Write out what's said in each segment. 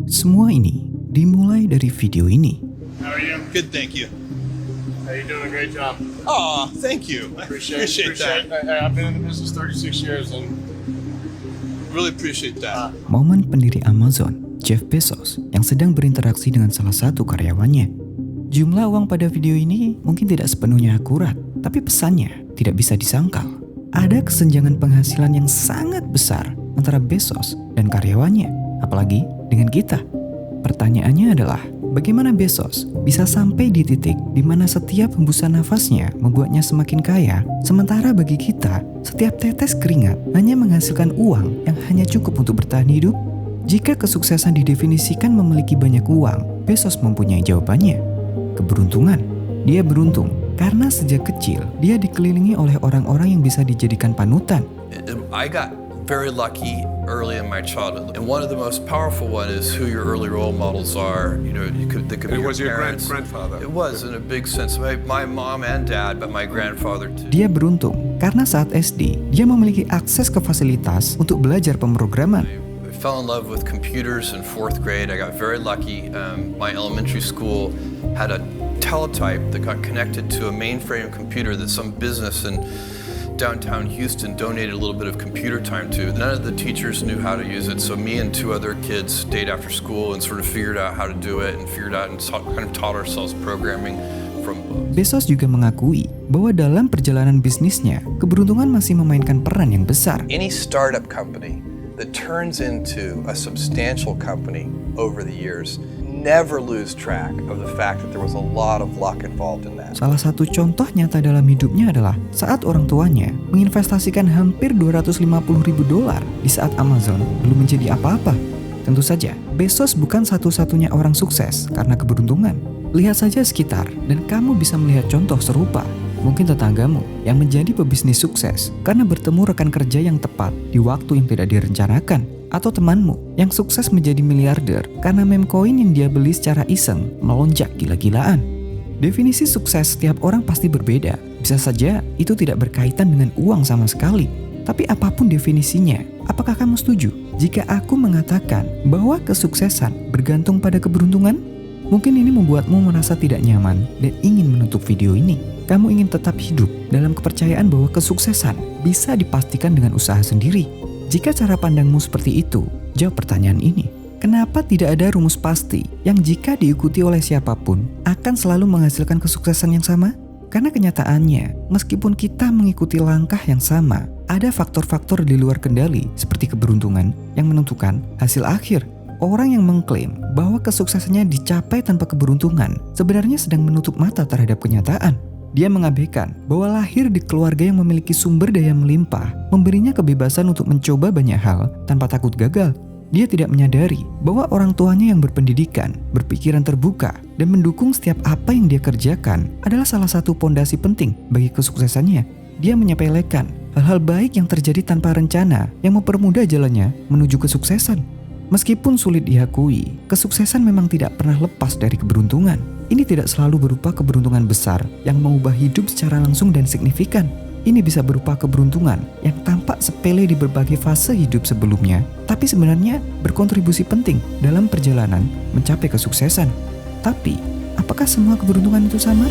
Semua ini dimulai dari video ini. How are you? Good, thank you. Hey, you're doing a great job. Oh, thank you. I appreciate that. I've been in the business 36 years and Really appreciate that. Momen pendiri Amazon, Jeff Bezos, yang sedang berinteraksi dengan salah satu karyawannya. Jumlah uang pada video ini mungkin tidak sepenuhnya akurat, tapi pesannya tidak bisa disangkal. Ada kesenjangan penghasilan yang sangat besar antara Bezos dan karyawannya, apalagi dengan kita. Pertanyaannya adalah, bagaimana Bezos bisa sampai di titik di mana setiap hembusan nafasnya membuatnya semakin kaya, sementara bagi kita, setiap tetes keringat hanya menghasilkan uang yang hanya cukup untuk bertahan hidup? Jika kesuksesan didefinisikan memiliki banyak uang, Bezos mempunyai jawabannya. Keberuntungan. Dia beruntung karena sejak kecil dia dikelilingi oleh orang-orang yang bisa dijadikan panutan. I got very lucky early in my childhood, and one of the most powerful one is who your early role models are. You know, they could be it was your parents. grandfather. It was in a big sense. My mom and dad, but my grandfather too. Dia beruntung karena saat SD dia memiliki akses ke fasilitas untuk belajar pemrograman. I fell in love with computers in 4th grade. I got very lucky. My elementary school had a teletype that got connected to a mainframe computer that some business in downtown Houston donated a little bit of computer time to. None of the teachers knew how to use it, so me and 2 other kids stayed after school and sort of figured out how to do it and kind of taught ourselves programming from books. Bezos juga mengakui bahwa dalam perjalanan bisnisnya, keberuntungan masih memainkan peran yang besar. Any startup company that turns into a substantial company over the years never lose track of the fact that there was a lot of luck involved in that. Salah satu contoh nyata dalam hidupnya adalah saat orang tuanya menginvestasikan hampir $250.000 di saat Amazon belum menjadi apa-apa. Tentu saja, Bezos bukan satu-satunya orang sukses karena keberuntungan. Lihat saja sekitar dan kamu bisa melihat contoh serupa. Mungkin tetanggamu yang menjadi pebisnis sukses karena bertemu rekan kerja yang tepat di waktu yang tidak direncanakan. Atau temanmu yang sukses menjadi miliarder karena meme coin yang dia beli secara iseng melonjak gila-gilaan. Definisi sukses setiap orang pasti berbeda. Bisa saja itu tidak berkaitan dengan uang sama sekali. Tapi apapun definisinya, apakah kamu setuju jika aku mengatakan bahwa kesuksesan bergantung pada keberuntungan? Mungkin ini membuatmu merasa tidak nyaman dan ingin menutup video ini. Kamu ingin tetap hidup dalam kepercayaan bahwa kesuksesan bisa dipastikan dengan usaha sendiri. Jika cara pandangmu seperti itu, jawab pertanyaan ini. Kenapa tidak ada rumus pasti yang jika diikuti oleh siapapun akan selalu menghasilkan kesuksesan yang sama? Karena kenyataannya, meskipun kita mengikuti langkah yang sama, ada faktor-faktor di luar kendali seperti keberuntungan yang menentukan hasil akhir. Orang yang mengklaim bahwa kesuksesannya dicapai tanpa keberuntungan sebenarnya sedang menutup mata terhadap kenyataan. Dia mengabaikan bahwa lahir di keluarga yang memiliki sumber daya melimpah memberinya kebebasan untuk mencoba banyak hal tanpa takut gagal. Dia tidak menyadari bahwa orang tuanya yang berpendidikan, berpikiran terbuka, dan mendukung setiap apa yang dia kerjakan adalah salah satu pondasi penting bagi kesuksesannya. Dia menyepelekan hal-hal baik yang terjadi tanpa rencana yang mempermudah jalannya menuju kesuksesan. Meskipun sulit diakui, kesuksesan memang tidak pernah lepas dari keberuntungan. Ini tidak selalu berupa keberuntungan besar yang mengubah hidup secara langsung dan signifikan. Ini bisa berupa keberuntungan yang tampak sepele di berbagai fase hidup sebelumnya, tapi sebenarnya berkontribusi penting dalam perjalanan mencapai kesuksesan. Tapi, apakah semua keberuntungan itu sama?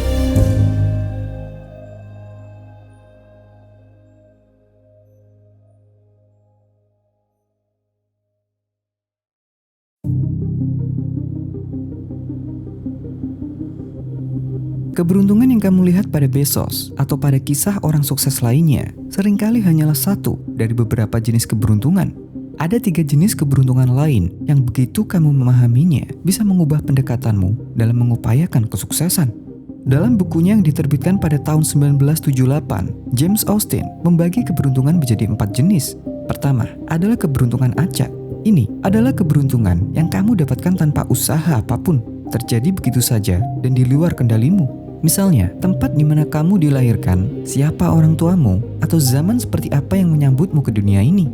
Keberuntungan yang kamu lihat pada Bezos atau pada kisah orang sukses lainnya seringkali hanyalah satu dari beberapa jenis keberuntungan. Ada 3 jenis keberuntungan lain yang begitu kamu memahaminya bisa mengubah pendekatanmu dalam mengupayakan kesuksesan. Dalam bukunya yang diterbitkan pada tahun 1978, James Austin membagi keberuntungan menjadi 4 jenis. Pertama adalah keberuntungan acak. Ini adalah keberuntungan yang kamu dapatkan tanpa usaha apapun, terjadi begitu saja dan di luar kendalimu. Misalnya, tempat di mana kamu dilahirkan, siapa orang tuamu, atau zaman seperti apa yang menyambutmu ke dunia ini.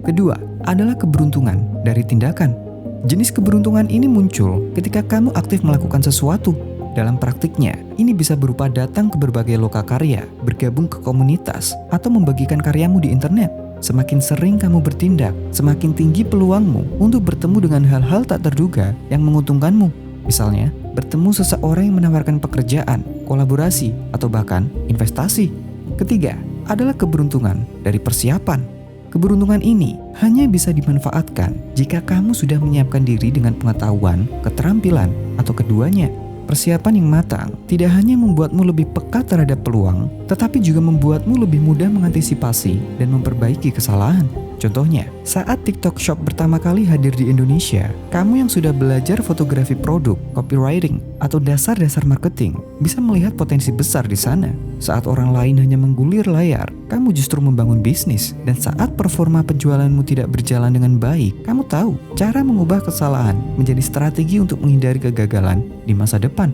Kedua, adalah keberuntungan dari tindakan. Jenis keberuntungan ini muncul ketika kamu aktif melakukan sesuatu. Dalam praktiknya, ini bisa berupa datang ke berbagai lokakarya, bergabung ke komunitas, atau membagikan karyamu di internet. Semakin sering kamu bertindak, semakin tinggi peluangmu untuk bertemu dengan hal-hal tak terduga yang menguntungkanmu. Misalnya, bertemu seseorang yang menawarkan pekerjaan, kolaborasi, atau bahkan investasi. Ketiga, adalah keberuntungan dari persiapan. Keberuntungan ini hanya bisa dimanfaatkan jika kamu sudah menyiapkan diri dengan pengetahuan, keterampilan, atau keduanya. Persiapan yang matang tidak hanya membuatmu lebih peka terhadap peluang, tetapi juga membuatmu lebih mudah mengantisipasi dan memperbaiki kesalahan. Contohnya, saat TikTok Shop pertama kali hadir di Indonesia, kamu yang sudah belajar fotografi produk, copywriting, atau dasar-dasar marketing bisa melihat potensi besar di sana. Saat orang lain hanya menggulir layar, kamu justru membangun bisnis. Dan saat performa penjualanmu tidak berjalan dengan baik, kamu tahu cara mengubah kesalahan menjadi strategi untuk menghindari kegagalan di masa depan.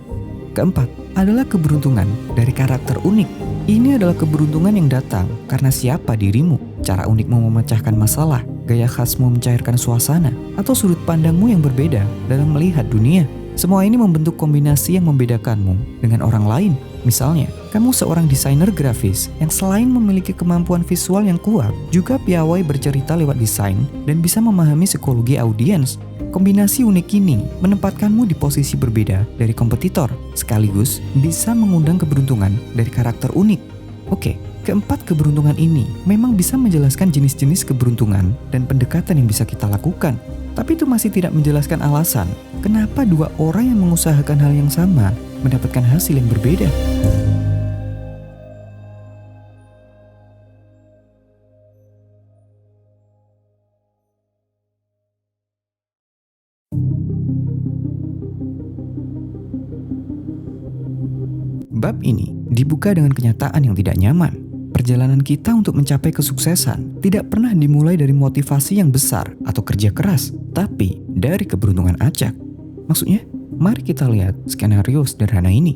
Keempat, adalah keberuntungan dari karakter unik. Ini adalah keberuntungan yang datang karena siapa dirimu, cara unikmu memecahkan masalah, gaya khasmu mencairkan suasana, atau sudut pandangmu yang berbeda dalam melihat dunia. Semua ini membentuk kombinasi yang membedakanmu dengan orang lain. Misalnya, kamu seorang desainer grafis yang selain memiliki kemampuan visual yang kuat, juga piawai bercerita lewat desain dan bisa memahami psikologi audiens. Kombinasi unik ini menempatkanmu di posisi berbeda dari kompetitor, sekaligus bisa mengundang keberuntungan dari karakter unik. Oke, keempat keberuntungan ini memang bisa menjelaskan jenis-jenis keberuntungan dan pendekatan yang bisa kita lakukan. Tapi itu masih tidak menjelaskan alasan kenapa dua orang yang mengusahakan hal yang sama mendapatkan hasil yang berbeda. Bab ini dibuka dengan kenyataan yang tidak nyaman. Perjalanan kita untuk mencapai kesuksesan tidak pernah dimulai dari motivasi yang besar atau kerja keras, tapi dari keberuntungan acak. Maksudnya, mari kita lihat skenario sederhana ini.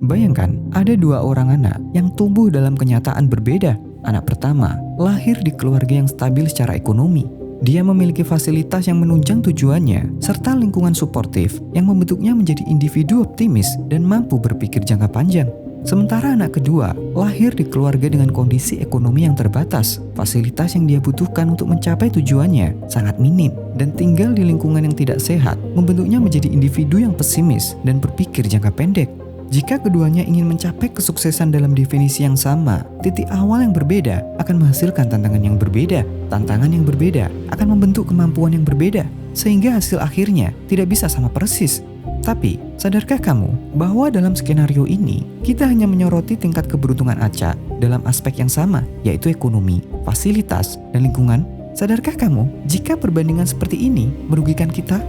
Bayangkan ada dua orang anak yang tumbuh dalam kenyataan berbeda. Anak pertama lahir di keluarga yang stabil secara ekonomi. Dia memiliki fasilitas yang menunjang tujuannya, serta lingkungan suportif yang membentuknya menjadi individu optimis dan mampu berpikir jangka panjang. Sementara anak kedua lahir di keluarga dengan kondisi ekonomi yang terbatas. Fasilitas yang dia butuhkan untuk mencapai tujuannya sangat minim, dan tinggal di lingkungan yang tidak sehat membentuknya menjadi individu yang pesimis dan berpikir jangka pendek. Jika keduanya ingin mencapai kesuksesan dalam definisi yang sama, titik awal yang berbeda akan menghasilkan tantangan yang berbeda. Tantangan yang berbeda akan membentuk kemampuan yang berbeda, sehingga hasil akhirnya tidak bisa sama persis. Tapi, sadarkah kamu bahwa dalam skenario ini, kita hanya menyoroti tingkat keberuntungan acak dalam aspek yang sama, yaitu ekonomi, fasilitas, dan lingkungan? Sadarkah kamu jika perbandingan seperti ini merugikan kita?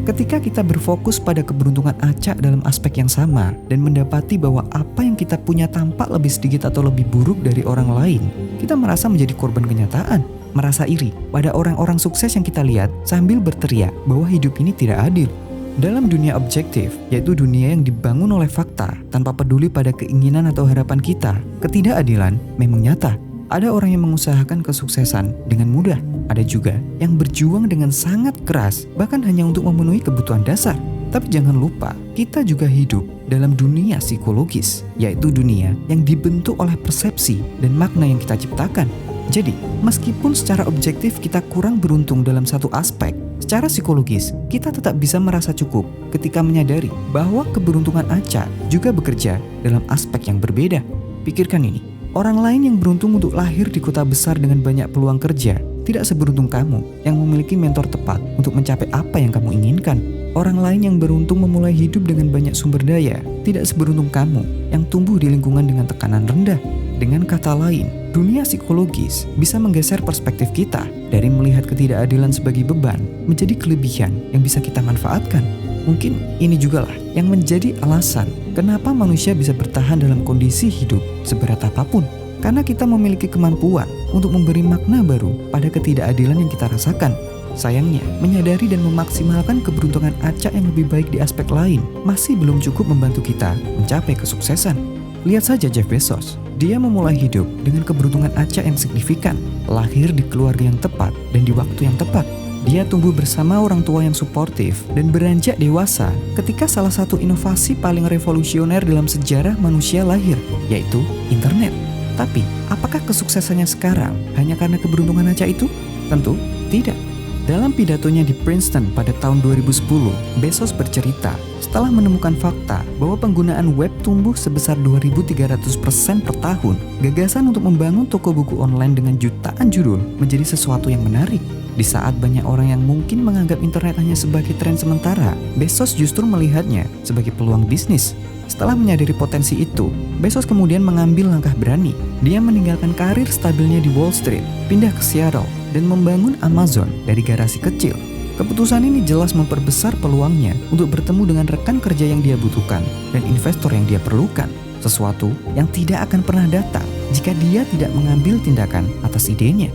Ketika kita berfokus pada keberuntungan acak dalam aspek yang sama dan mendapati bahwa apa yang kita punya tampak lebih sedikit atau lebih buruk dari orang lain, kita merasa menjadi korban kenyataan, merasa iri pada orang-orang sukses yang kita lihat sambil berteriak bahwa hidup ini tidak adil. Dalam dunia objektif, yaitu dunia yang dibangun oleh fakta tanpa peduli pada keinginan atau harapan kita, ketidakadilan memang nyata. Ada orang yang mengusahakan kesuksesan dengan mudah. Ada juga yang berjuang dengan sangat keras, bahkan hanya untuk memenuhi kebutuhan dasar. Tapi jangan lupa, kita juga hidup dalam dunia psikologis, yaitu dunia yang dibentuk oleh persepsi dan makna yang kita ciptakan. Jadi, meskipun secara objektif kita kurang beruntung dalam satu aspek, secara psikologis kita tetap bisa merasa cukup ketika menyadari bahwa keberuntungan acak juga bekerja dalam aspek yang berbeda. Pikirkan ini, orang lain yang beruntung untuk lahir di kota besar dengan banyak peluang kerja tidak seberuntung kamu yang memiliki mentor tepat untuk mencapai apa yang kamu inginkan. Orang lain yang beruntung memulai hidup dengan banyak sumber daya tidak seberuntung kamu yang tumbuh di lingkungan dengan tekanan rendah. Dengan kata lain, dunia psikologis bisa menggeser perspektif kita dari melihat ketidakadilan sebagai beban menjadi kelebihan yang bisa kita manfaatkan. Mungkin ini jugalah yang menjadi alasan kenapa manusia bisa bertahan dalam kondisi hidup seberat apapun. Karena kita memiliki kemampuan untuk memberi makna baru pada ketidakadilan yang kita rasakan. Sayangnya, menyadari dan memaksimalkan keberuntungan acak yang lebih baik di aspek lain masih belum cukup membantu kita mencapai kesuksesan. Lihat saja Jeff Bezos. Dia memulai hidup dengan keberuntungan acak yang signifikan, lahir di keluarga yang tepat dan di waktu yang tepat. Dia tumbuh bersama orang tua yang suportif dan beranjak dewasa ketika salah satu inovasi paling revolusioner dalam sejarah manusia lahir, yaitu internet. Tapi, apakah kesuksesannya sekarang hanya karena keberuntungan Aca itu? Tentu tidak. Dalam pidatonya di Princeton pada tahun 2010, Bezos bercerita setelah menemukan fakta bahwa penggunaan web tumbuh sebesar 2.300% per tahun, gagasan untuk membangun toko buku online dengan jutaan judul menjadi sesuatu yang menarik. Di saat banyak orang yang mungkin menganggap internet hanya sebagai tren sementara, Bezos justru melihatnya sebagai peluang bisnis. Setelah menyadari potensi itu, Bezos kemudian mengambil langkah berani. Dia meninggalkan karir stabilnya di Wall Street, pindah ke Seattle, dan membangun Amazon dari garasi kecil. Keputusan ini jelas memperbesar peluangnya untuk bertemu dengan rekan kerja yang dia butuhkan dan investor yang dia perlukan. Sesuatu yang tidak akan pernah datang jika dia tidak mengambil tindakan atas idenya.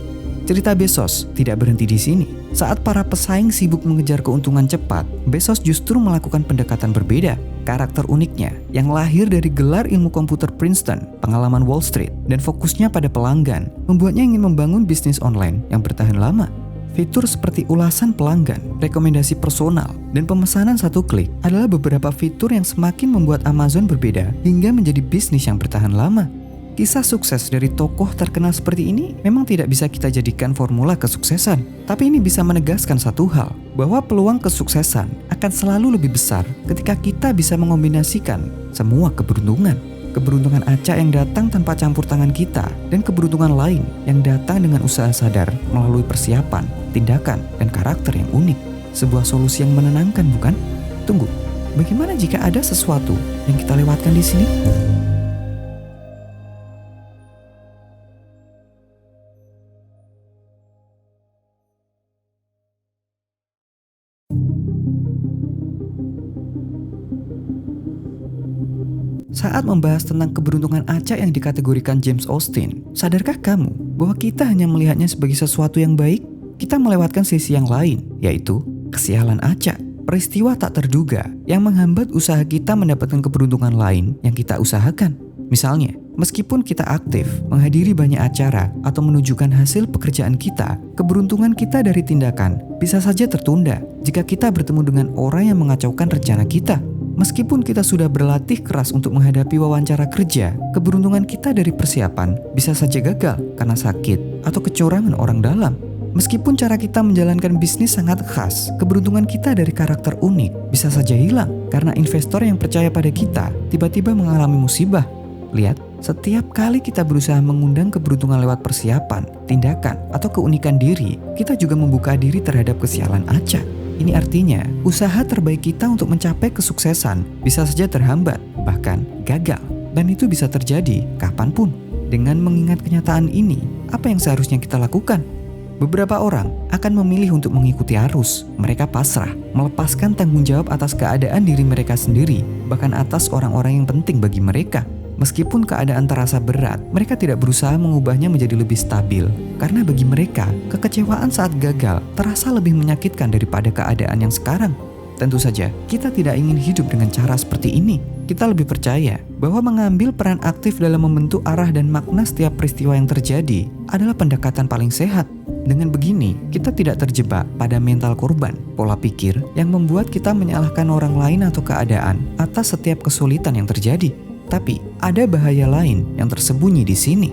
Cerita Bezos tidak berhenti di sini. Saat para pesaing sibuk mengejar keuntungan cepat, Bezos justru melakukan pendekatan berbeda. Karakter uniknya yang lahir dari gelar ilmu komputer Princeton, pengalaman Wall Street, dan fokusnya pada pelanggan membuatnya ingin membangun bisnis online yang bertahan lama. Fitur seperti ulasan pelanggan, rekomendasi personal, dan pemesanan satu klik adalah beberapa fitur yang semakin membuat Amazon berbeda hingga menjadi bisnis yang bertahan lama. Kisah sukses dari tokoh terkenal seperti ini memang tidak bisa kita jadikan formula kesuksesan. Tapi ini bisa menegaskan satu hal, bahwa peluang kesuksesan akan selalu lebih besar ketika kita bisa mengombinasikan semua keberuntungan. Keberuntungan Aca yang datang tanpa campur tangan kita, dan keberuntungan lain yang datang dengan usaha sadar melalui persiapan, tindakan, dan karakter yang unik. Sebuah solusi yang menenangkan, bukan? Tunggu, bagaimana jika ada sesuatu yang kita lewatkan di sini? Saat membahas tentang keberuntungan Aca yang dikategorikan James Austin, sadarkah kamu bahwa kita hanya melihatnya sebagai sesuatu yang baik? Kita melewatkan sisi yang lain, yaitu kesialan Aca. Peristiwa tak terduga yang menghambat usaha kita mendapatkan keberuntungan lain yang kita usahakan. Misalnya, meskipun kita aktif, menghadiri banyak acara, atau menunjukkan hasil pekerjaan kita, keberuntungan kita dari tindakan bisa saja tertunda jika kita bertemu dengan orang yang mengacaukan rencana kita. Meskipun kita sudah berlatih keras untuk menghadapi wawancara kerja, keberuntungan kita dari persiapan bisa saja gagal karena sakit atau kecurangan orang dalam. Meskipun cara kita menjalankan bisnis sangat khas, keberuntungan kita dari karakter unik bisa saja hilang karena investor yang percaya pada kita tiba-tiba mengalami musibah. Lihat, setiap kali kita berusaha mengundang keberuntungan lewat persiapan, tindakan, atau keunikan diri, kita juga membuka diri terhadap kesialan Aca. Ini artinya, usaha terbaik kita untuk mencapai kesuksesan bisa saja terhambat, bahkan gagal. Dan itu bisa terjadi kapanpun. Dengan mengingat kenyataan ini, apa yang seharusnya kita lakukan? Beberapa orang akan memilih untuk mengikuti arus. Mereka pasrah, melepaskan tanggung jawab atas keadaan diri mereka sendiri, bahkan atas orang-orang yang penting bagi mereka. Meskipun keadaan terasa berat, mereka tidak berusaha mengubahnya menjadi lebih stabil. Karena bagi mereka, kekecewaan saat gagal terasa lebih menyakitkan daripada keadaan yang sekarang. Tentu saja, kita tidak ingin hidup dengan cara seperti ini. Kita lebih percaya bahwa mengambil peran aktif dalam membentuk arah dan makna setiap peristiwa yang terjadi adalah pendekatan paling sehat. Dengan begini, kita tidak terjebak pada mental korban, pola pikir yang membuat kita menyalahkan orang lain atau keadaan atas setiap kesulitan yang terjadi. Tapi, ada bahaya lain yang tersembunyi di sini.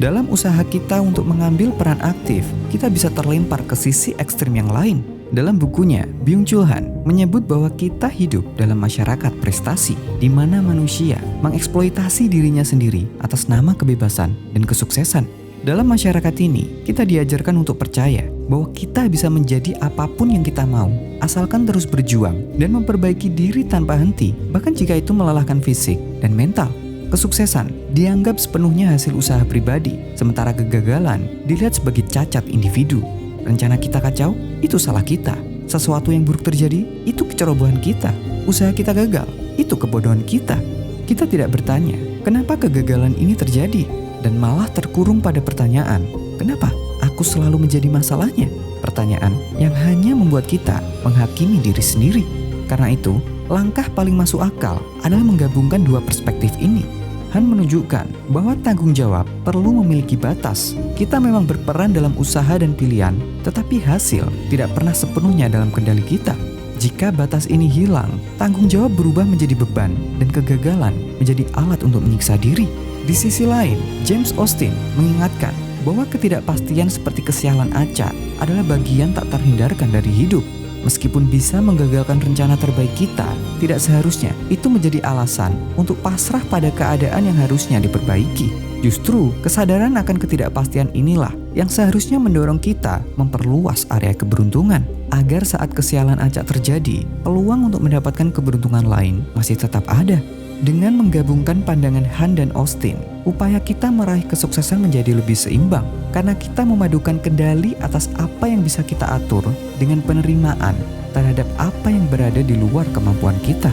Dalam usaha kita untuk mengambil peran aktif, kita bisa terlempar ke sisi ekstrim yang lain. Dalam bukunya, Byung-Chul Han menyebut bahwa kita hidup dalam masyarakat prestasi, di mana manusia mengeksploitasi dirinya sendiri atas nama kebebasan dan kesuksesan. Dalam masyarakat ini, kita diajarkan untuk percaya bahwa kita bisa menjadi apapun yang kita mau, asalkan terus berjuang dan memperbaiki diri tanpa henti, bahkan jika itu melelahkan fisik dan mental. Kesuksesan dianggap sepenuhnya hasil usaha pribadi, sementara kegagalan dilihat sebagai cacat individu. Rencana kita kacau, itu salah kita. Sesuatu yang buruk terjadi, itu kecerobohan kita. Usaha kita gagal, itu kebodohan kita. Kita tidak bertanya, kenapa kegagalan ini terjadi? Dan malah terkurung pada pertanyaan, kenapa aku selalu menjadi masalahnya? Pertanyaan yang hanya membuat kita menghakimi diri sendiri. Karena itu, langkah paling masuk akal adalah menggabungkan dua perspektif ini. Han menunjukkan bahwa tanggung jawab perlu memiliki batas. Kita memang berperan dalam usaha dan pilihan, tetapi hasil tidak pernah sepenuhnya dalam kendali kita. Jika batas ini hilang, tanggung jawab berubah menjadi beban dan kegagalan menjadi alat untuk menyiksa diri. Di sisi lain, James Austin mengingatkan bahwa ketidakpastian seperti kesialan acak adalah bagian tak terhindarkan dari hidup. Meskipun bisa menggagalkan rencana terbaik kita, tidak seharusnya itu menjadi alasan untuk pasrah pada keadaan yang harusnya diperbaiki. Justru, kesadaran akan ketidakpastian inilah yang seharusnya mendorong kita memperluas area keberuntungan, agar saat kesialan acak terjadi, peluang untuk mendapatkan keberuntungan lain masih tetap ada. Dengan menggabungkan pandangan Han dan Austin, upaya kita meraih kesuksesan menjadi lebih seimbang, karena kita memadukan kendali atas apa yang bisa kita atur dengan penerimaan terhadap apa yang berada di luar kemampuan kita.